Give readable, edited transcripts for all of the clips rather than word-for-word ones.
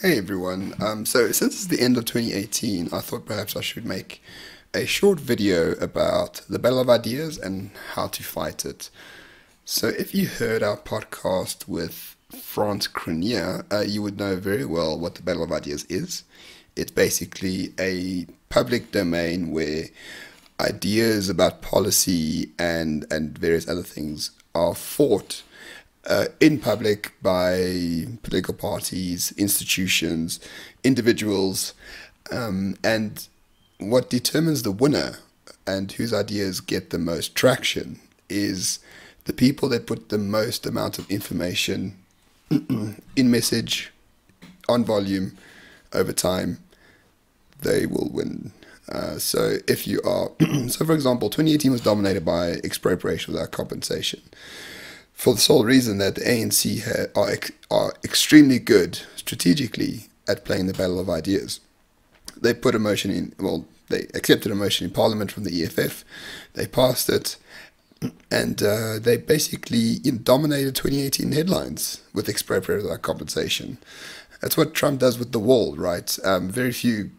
Hey everyone. So since it's the end of 2018, I thought perhaps I should make a short video about the Battle of Ideas and how to fight it. So if you heard our podcast with Franz Crinier, you would know very well what the Battle of Ideas is. It's basically a public domain where ideas about policy and various other things are fought in public by political parties, institutions, individuals, and what determines the winner and whose ideas get the most traction is the people that put the most amount of information in message on volume over time. They will win. So if you are, so for example, 2018 was dominated by expropriation without compensation, for the sole reason that the ANC are extremely good strategically at playing the battle of ideas. They put a motion in, well, they accepted a motion in Parliament from the EFF, they passed it, and they basically dominated 2018 headlines with expropriation without compensation. That's what Trump does with the wall, right? Very few.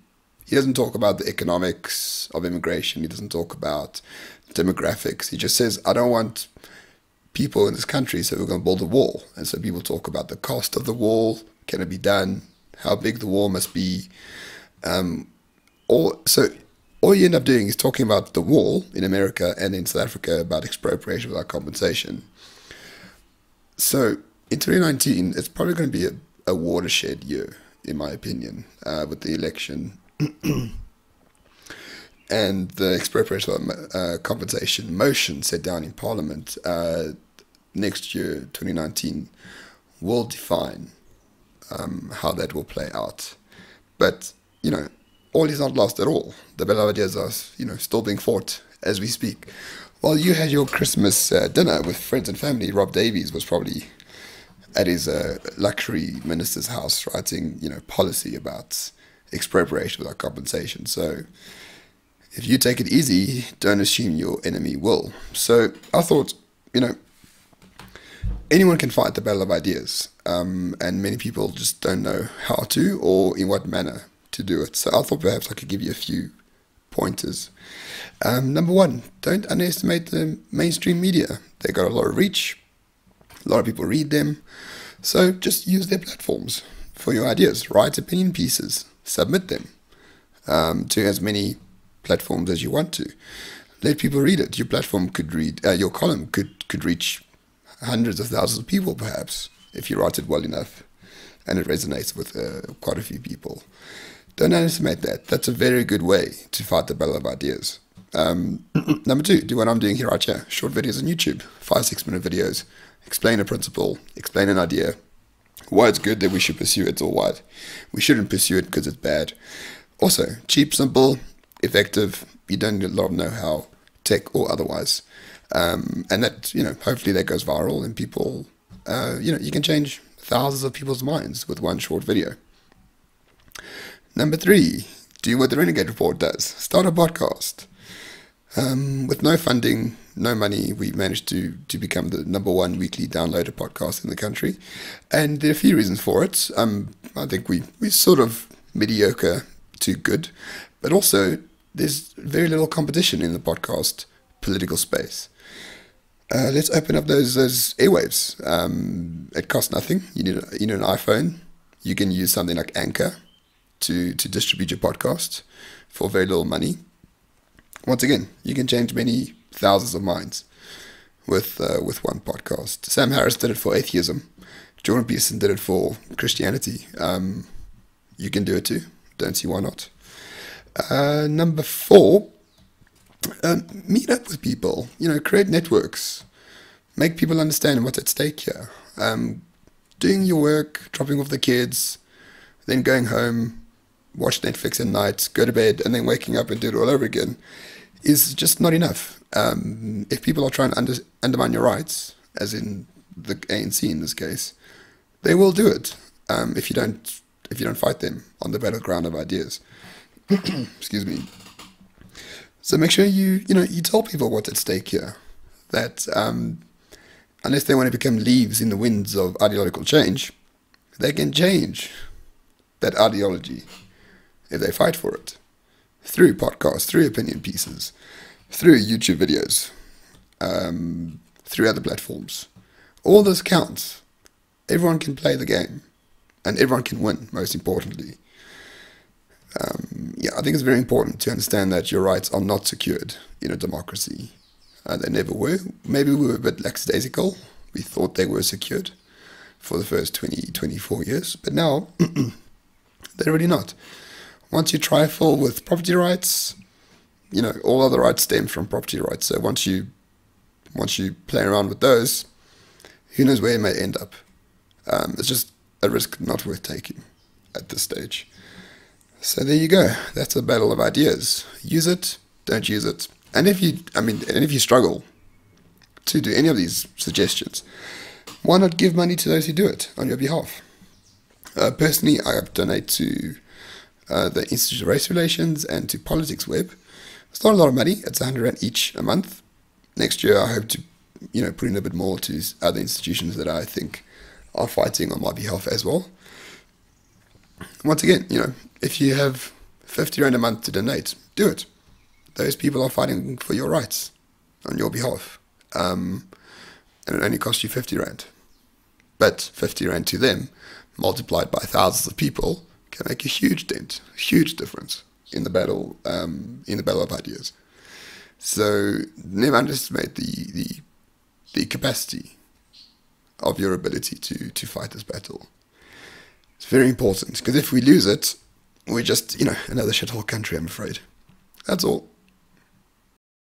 He doesn't talk about the economics of immigration. He doesn't talk about demographics. He just says, I don't want people in this country, so we're going to build a wall. And so people talk about the cost of the wall, can it be done, how big the wall must be. So all you end up doing is talking about the wall in America and in South Africa about expropriation without compensation. So in 2019, it's probably going to be a watershed year, in my opinion, with the election and the expropriation compensation motion set down in Parliament next year, 2019, will define how that will play out. But, all is not lost at all. The Battle of Ideas are, still being fought as we speak. While you had your Christmas dinner with friends and family, Rob Davies was probably at his luxury minister's house writing, policy about expropriation without compensation. So if you take it easy, don't assume your enemy will. So I thought, anyone can fight the battle of ideas, and many people just don't know how to or in what manner to do it. So I thought perhaps I could give you a few pointers. Number one, don't underestimate the mainstream media. They got a lot of reach, a lot of people read them, so just use their platforms for your ideas. Write opinion pieces, submit them to as many platforms as you want to. Let people read it. Your platform could read, your column could reach hundreds of thousands of people, perhaps, if you write it well enough and it resonates with quite a few people. Don't underestimate that. That's a very good way to fight the battle of ideas. Number two, do what I'm doing here right here. Short videos on YouTube, 5-6 minute videos. Explain a principle, explain an idea, why it's good that we should pursue it or why we shouldn't pursue it because it's bad. Also, cheap, simple, effective. You don't need a lot of know-how, tech or otherwise. And that, hopefully that goes viral and people, you can change thousands of people's minds with one short video. Number three, do what the Renegade Report does. Start a podcast. With no funding, no money, we managed to become the #1 weekly downloaded podcast in the country. And there are a few reasons for it. I think we're sort of mediocre to good, but also there's very little competition in the podcast political space. Let's open up those airwaves. It costs nothing. You need an iPhone. You can use something like Anchor to distribute your podcast for very little money. Once again, you can change many thousands of minds with one podcast. Sam Harris did it for atheism. Jordan Peterson did it for Christianity. You can do it too. Don't see why not. Number four, meet up with people. Create networks. Make people understand what's at stake here. Doing your work, dropping off the kids, then going home, watch Netflix at night, go to bed, and then waking up and do it all over again is just not enough. If people are trying to undermine your rights, as in the ANC in this case, they will do it if you don't fight them on the battleground of ideas. Excuse me. So make sure you tell people what's at stake here. That unless they want to become leaves in the winds of ideological change, they can change. that ideology if they fight for it. Through podcasts, through opinion pieces, through YouTube videos, through other platforms. All this counts. Everyone can play the game. And everyone can win, most importantly. I think it's very important to understand that your rights are not secured in a democracy. They never were. Maybe we were a bit lackadaisical. We thought they were secured for the first 20, 24 years. But now, they're really not. Once you trifle with property rights, all other rights stem from property rights. So once you play around with those, who knows where you may end up. It's just a risk not worth taking at this stage. So there you go. That's a battle of ideas. Use it, don't use it. And if you struggle to do any of these suggestions, why not give money to those who do it on your behalf? Personally, I donate to the Institute of Race Relations and to Politics Web. It's not a lot of money. It's 100 Rand each a month. Next year, I hope to, put in a bit more to other institutions that I think are fighting on my behalf as well. Once again, if you have 50 Rand a month to donate, do it. Those people are fighting for your rights on your behalf. And it only costs you 50 Rand. But 50 Rand to them, multiplied by thousands of people, can make a huge dent, a huge difference in the battle of ideas. So never underestimate the capacity of your ability to fight this battle. It's very important, because if we lose it, we're just, another shithole country, I'm afraid. That's all.